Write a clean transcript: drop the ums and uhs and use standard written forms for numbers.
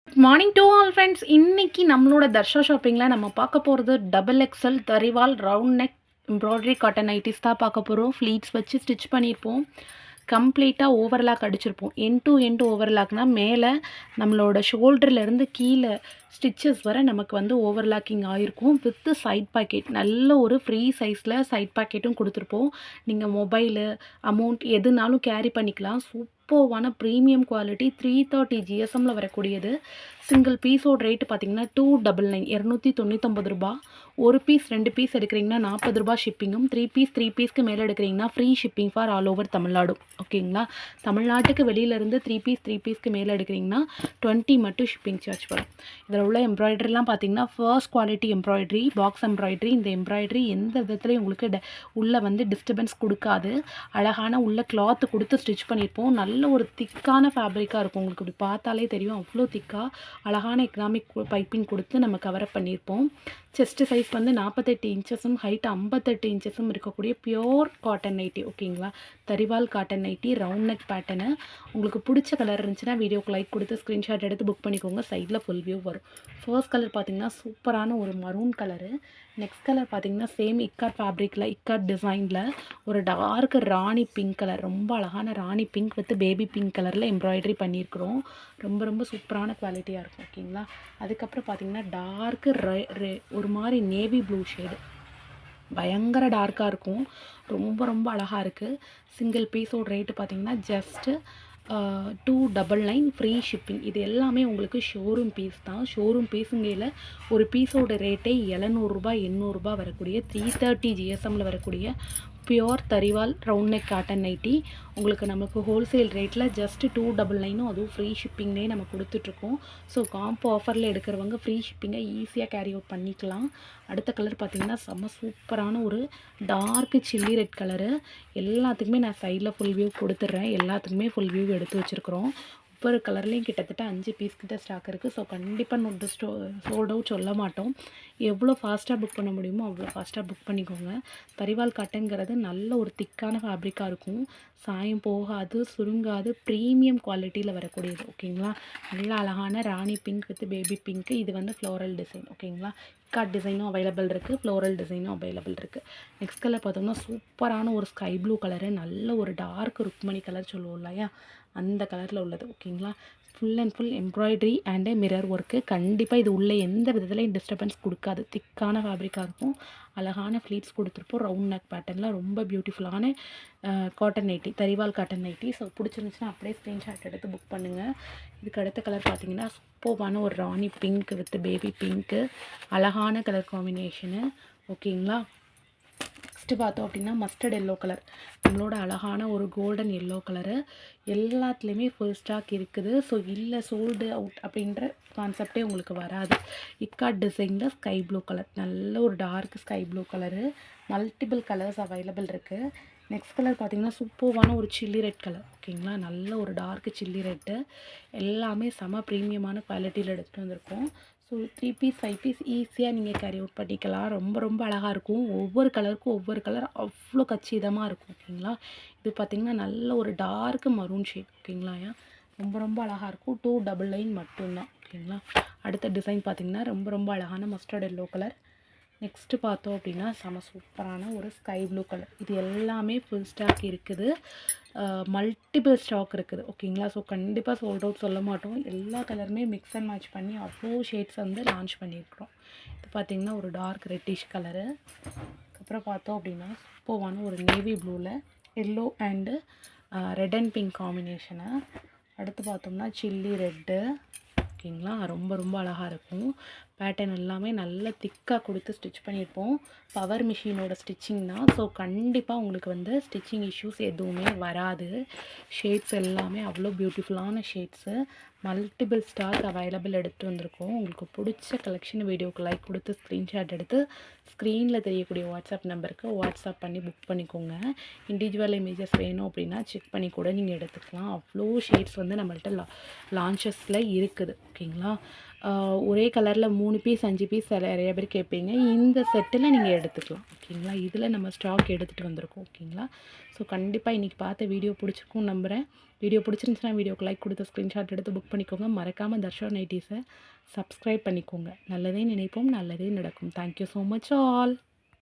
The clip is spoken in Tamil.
Good morning to all friends. இன்னைக்கு நம்மளோட தர்ஷா ஷாப்பிங்கில் நம்ம பார்க்க போகிறது டபுள் எக்ஸல் தரிவால் round neck embroidery cotton nighties தான் பார்க்க போகிறோம். ஃப்ளீட்ஸ் வச்சு ஸ்டிச் பண்ணியிருப்போம். கம்ப்ளீட்டாக ஓவர்லாக் அடிச்சிருப்போம். எண்ட் டு எண்ட் ஓவர்லாக்னால் மேலே நம்மளோட ஷோல்டர்லேருந்து கீழே ஸ்டிச்சஸ் வர நமக்கு வந்து ஓவர்லாக்கிங் ஆகிருக்கும். வித்து சைட் பாக்கெட் நல்ல ஒரு ஃப்ரீ சைஸில் சைட் பாக்கெட்டும் கொடுத்துருப்போம். நீங்கள் மொபைலு அமௌண்ட் எதுனாலும் கேரி பண்ணிக்கலாம். சூப்பர்வான ப்ரீமியம் குவாலிட்டி 330 ஜிஎஸ்எம்மில் வரக்கூடியது. சிங்கிள் பீஸோட ரேட்டு பார்த்தீங்கன்னா 299 299 ரூபா. ஒரு பீஸ் 2 பீஸ் எடுக்கிறீங்கன்னா 40 ரூபா ஷிப்பிங்கும். 3 பீஸ்க்கு மேலே எடுக்கிறீங்கன்னா free shipping for all over Tamil Nadu. ஓகேங்களா? தமிழ்நாட்டுக்கு வெளியிலேருந்து 3 பீஸ்க்கு மேலே எடுக்கிறீங்கன்னா 20 மட்டும் ஷிப்பிங் சார்ஜ் வரும். இதில் உள்ள எம்ப்ராய்டரிலாம் பார்த்தீங்கன்னா first quality embroidery, box embroidery. இந்த எம்ப்ராய்டரி எந்த விதத்துலையும் உங்களுக்கு உள்ளே வந்து டிஸ்டர்பன்ஸ் கொடுக்காது. அழகான உள்ள கிளாத்து கொடுத்து ஸ்டிச் பண்ணியிருப்போம். நல்ல ஒரு திக்கான ஃபேப்ரிக்காக இருக்கும். உங்களுக்கு இப்படி பார்த்தாலே தெரியும், அவ்வளோ திக்காக அழகான எக்கனாமிக் பைப்பிங் கொடுத்து நம்ம கவரப் பண்ணியிருப்போம். செஸ்ட் சைஸ் வந்து 48 இன்ச்சஸும் ஹைட் 58 இன்ச்சஸும் இருக்கக்கூடிய பியோர் காட்டன் நைட்டி. ஓகேங்களா? தரிவால் cotton nighty round neck pattern. உங்களுக்கு பிடிச்ச கலர் இருந்துச்சுன்னா வீடியோக்கு லைக் கொடுத்து ஸ்க்ரீன்ஷாட் எடுத்து புக் பண்ணிக்கோங்க. சைடில் ஃபுல் வியூ வரும். ஃபர்ஸ்ட் கலர் பார்த்தீங்கன்னா சூப்பரான ஒரு மரூன் கலரு. நெக்ஸ்ட் கலர் பார்த்தீங்கன்னா சேம் இக்காட் ஃபேப்ரிக்கில் இக்காட் டிசைனில் ஒரு டார்க் ராணி பிங்க் கலர். ரொம்ப அழகான ராணி பிங்க் வித் பேபி பிங்க் கலரில் எம்ப்ராய்டரி பண்ணியிருக்கிறோம். ரொம்ப ரொம்ப சூப்பரான குவாலிட்டியாக இருக்கும். ஓகேங்களா? அதுக்கப்புறம் பார்த்தீங்கன்னா டார்க்கு ஒரு மாதிரி நேவி ப்ளூ ஷேடு, பயங்கர டார்க்காக இருக்கும். ரொம்ப ரொம்ப அழகாக இருக்குது. சிங்கிள் பீஸோட ரேட்டு பார்த்தீங்கன்னா ஜஸ்ட்டு 299 ஃப்ரீ ஷிப்பிங். இது எல்லாமே உங்களுக்கு ஷோரூம் பீஸ் தான். ஷோரூம் பீஸுங்கையில் ஒரு பீஸோட ரேட்டே 700 800 வரக்கூடிய 330 ஜிஎஸ்எம்மில் வரக்கூடிய பியோர் தரிவால் ரவுண்ட் நெக் காட்டன் நைட்டி உங்களுக்கு நமக்கு ஹோல்சேல் ரேட்டில் ஜஸ்ட் 299, அதுவும் ஃப்ரீ ஷிப்பிங்லேயே நம்ம கொடுத்துட்ருக்கோம். ஸோ காம்போ ஆஃபரில் எடுக்கிறவங்க ஃப்ரீ ஷிப்பிங்கை ஈஸியாக கேரி அவுட் பண்ணிக்கலாம். அடுத்த கலர் பார்த்திங்கன்னா செம்ம சூப்பரான ஒரு டார்க்கு சில்லி ரெட் கலரு. எல்லாத்துக்குமே நான் சைடில் ஃபுல் வியூ கொடுத்துட்றேன். எல்லாத்துக்குமே ஃபுல் வியூ எடுத்து வச்சுருக்குறோம். ஒவ்வொரு கலர்லேயும் கிட்டத்தட்ட 5 பீஸ் கிட்ட ஸ்டாக் இருக்குது. ஸோ கண்டிப்பாக நோட் சோல்ட் அவுட் சொல்ல மாட்டோம். எவ்வளோ ஃபாஸ்ட்டாக புக் பண்ண முடியுமோ அவ்வளோ ஃபாஸ்ட்டாக புக் பண்ணிக்கோங்க. தரிவால் காட்டன்கிறது நல்ல ஒரு திக்கான ஃபேப்ரிக்காக இருக்கும். சாயம் போகாது, சுருங்காது, ப்ரீமியம் குவாலிட்டியில் வரக்கூடியது. ஓகேங்களா? நல்ல அழகான ராணி பிங்க் வித் பேபி பிங்க்கு. இது வந்து ஃப்ளோரல் டிசைன். ஓகேங்களா? காட் டிசைனும் அவைலபிள் இருக்குது, ஃப்ளோரல் டிசைனும் அவைலபிள் இருக்குது. நெக்ஸ்ட் கலர் பார்த்தோம்னா சூப்பரான ஒரு ஸ்கை ப்ளூ கலரு. நல்ல ஒரு டார்க் ருக்மணி கலர் சொல்லுவோம் இல்லையா, அந்த கலரில் உள்ளது. ஓகேங்களா? Full and full embroidery and mirror work. கண்டிப்பாக இது உள்ளே எந்த விதத்துலையும் டிஸ்டர்பன்ஸ் கொடுக்காது. திக்கான ஃபேப்ரிக்காக இருக்கும். அழகான ஃப்ளீட்ஸ் கொடுத்துருப்போம். ரவுண்ட் நெக் பேட்டர்னில் ரொம்ப பியூட்டிஃபுல்லான காட்டன் நைட்டி, தரிவால் காட்டன் நைட்டி. ஸோ பிடிச்சிருந்துச்சுன்னா அப்படியே ஸ்க்ரீன்ஷாட் எடுத்து புக் பண்ணுங்கள். இதுக்கு அடுத்த கலர் பார்த்தீங்கன்னா சூப்பரான ஒரு ராணி பிங்க் வித் பேபி பிங்க்கு. அழகான கலர் காம்பினேஷனு. ஓகேங்களா? நெக்ஸ்ட்டு பார்த்தோம் அப்படின்னா மஸ்டர்ட் எல்லோ கலர். நம்மளோட அழகான ஒரு கோல்டன் எல்லோ கலரு. எல்லாத்துலேயுமே ஃபுல் ஸ்டாக் இருக்குது. ஸோ இல்லை சோல்டு அவுட் அப்படின்ற கான்செப்டே உங்களுக்கு வராது. இக்காட் டிசைனில் ஸ்கை ப்ளூ கலர், நல்ல ஒரு dark sky blue colour. Multiple colours available இருக்குது. நெக்ஸ்ட் கலர் பார்த்திங்கன்னா சூப்பரான ஒரு சில்லி ரெட் கலர். ஓகேங்களா? நல்ல ஒரு டார்க் சில்லி ரெட்டு. எல்லாமே செம ப்ரீமியமான குவாலிட்டியில் எடுத்துகிட்டு வந்திருக்கோம். ஸோ 3 பீஸ் 5 பீஸ் ஈஸியாக நீங்கள் கேரி அவுட் பண்ணிக்கலாம். ரொம்ப ரொம்ப அழகாக இருக்கும். ஒவ்வொரு கலருக்கும் ஒவ்வொரு கலர் அவ்வளோ கச்சிதமாக இருக்கும். ஓகேங்களா? இது பார்த்திங்கன்னா நல்ல ஒரு டார்க் மரூன் ஷேட். ஓகேங்களா? ரொம்ப ரொம்ப அழகாக இருக்கும். 299 மட்டும்தான். ஓகேங்களா? அடுத்த டிசைன் பார்த்திங்கன்னா ரொம்ப ரொம்ப அழகான மஸ்டர்ட் எல்லோ கலர். நெக்ஸ்ட்டு பார்த்தோம் அப்படின்னா செம சூப்பரான ஒரு ஸ்கை ப்ளூ கலர். இது எல்லாமே ஃபுல் ஸ்டாக் இருக்குது. மல்டிபிள் ஸ்டாக் இருக்குது. ஓகேங்களா? ஸோ கண்டிப்பாக சோல்ட் அவுட் சொல்ல மாட்டோம். எல்லா கலருமே மிக்ஸ் அண்ட் மேட்ச் பண்ணி அவ்வளோ ஷேட்ஸ் வந்து லான்ச் பண்ணியிருக்கிறோம். இது பார்த்திங்கன்னா ஒரு டார்க் ரெட்டிஷ் கலரு. அப்புறம் பார்த்தோம் அப்படின்னா சூப்பரான ஒரு நேவி ப்ளூவில் yellow and red and pink combination. அடுத்து பார்த்தோம்னா சில்லி ரெட்டு. ஓகேங்களா? ரொம்ப ரொம்ப அழகாக இருக்கும். பேட்டர்ன் எல்லாமே நல்ல திக்காக கொடுத்து ஸ்டிச் பண்ணியிருப்போம். பவர் மிஷினோட ஸ்டிச்சிங் தான். ஸோ கண்டிப்பாக உங்களுக்கு வந்து ஸ்டிச்சிங் இஷ்யூஸ் எதுவுமே வராது. ஷேட்ஸ் எல்லாமே அவ்வளோ பியூட்டிஃபுல்லான ஷேட்ஸு. மல்டிபிள் ஸ்டாக் அவைலபிள் எடுத்துகிட்டு வந்திருக்கோம். உங்களுக்கு பிடிச்ச கலெக்ஷன் வீடியோக்கு லைக் கொடுத்து ஸ்க்ரீன்ஷாட் எடுத்து ஸ்க்ரீனில் தெரியக்கூடிய வாட்ஸ்அப் நம்பருக்கு வாட்ஸ்அப் பண்ணி புக் பண்ணிக்கோங்க. இண்டிவிஜுவல் இமேஜஸ் வேணும் அப்படின்னா செக் பண்ணி கூட நீங்கள் எடுத்துக்கலாம். அவ்வளோ ஷேட்ஸ் வந்து நம்மள்ட்ட லான்ச்சஸில் இருக்குது. ஓகேங்களா? ஒரே கலரில் 3 பீஸ் 5 பீஸ் நிறைய பேர் கேட்பீங்க. இந்த செட்டில் நீங்கள் எடுத்துக்கலாம். ஓகேங்களா. இதில் நம்ம ஸ்டாக் எடுத்துகிட்டு வந்திருக்கோம். ஓகேங்களா. ஸோ கண்டிப்பாக இன்றைக்கி பார்த்த வீடியோ பிடிச்சிருக்கும்னு நம்புகிறேன். வீடியோ பிடிச்சிருந்துச்சுன்னா வீடியோக்கு லைக் கொடுத்து ஸ்க்ரீன்ஷாட் எடுத்து புக் பண்ணிக்கோங்க. மறக்காமல் தர்ஷா நைட்டீஸை சப்ஸ்கிரைப் பண்ணிக்கோங்க. நல்லதே நினைப்போம், நல்லதே நடக்கும். Thank you so much all.